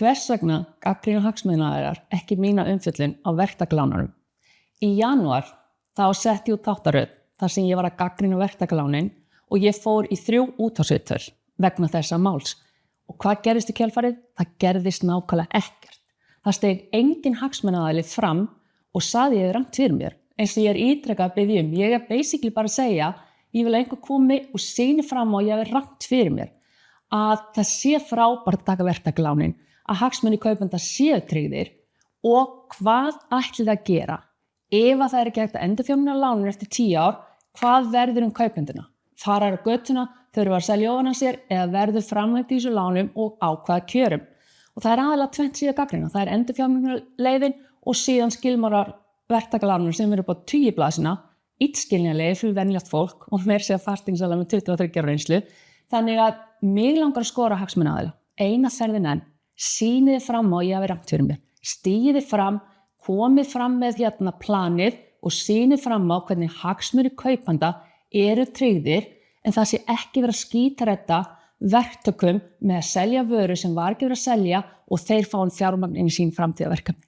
Hvers vegna gagnrýna hagsmunaaðilar ekki mína umfjöllun á verktakalánunum? Í janúar þá setti ég út þáttaröð þar sem ég var að gagnrýna verktakalánin og ég fór í 3 útvarpsviðtöl vegna þessa máls. Og hvað gerðist í kjölfarið? Það gerðist nákvæmlega ekkert. Það steig engin hagsmunaaðili fram og sagði ég rangt fyrir mér. Eins og ég ítrekað að biðja um. Ég basically bara að segja, ég vil að einhver komi og sýni fram og ég hafi rangt fyrir mér. Að það sé frábært að taka verktakalánin, að hagsmunir kaupenda séu tryggðir og hvað ætli það að gera? Ef það ekki hægt að endurfjármagna lánin eftir 10 ár, hvað verður kaupenduna? Fara á götuna, þurfa að selja ofan af sér eða verður framlengt í þessu lánum og á hvaða kjörum? Og það aðalega 20 síða gagnrýna. Það endurfjármagnaleiðin og síðan skilmálar verktakalánum sem eru upp á 10 blaðsíðna, illskiljanlegir fyrir venjulegt fólk og meira segja fastingssala með 23 ára reynslu. Þannig að mig langar að skora hagsmunaaðila. Eina ferðin enn, sýnið fram á ég hafi rangt fyrir mér. Stígið fram, komið fram með planið og sýnið fram á hvernig hagsmunir kaupanda eru tryggðir en það sé ekki verið að skítaredda verktökum með að selja vöru sem var ekki verið að selja og þeir fá fjármagn inn í sín framtíðarverkefni.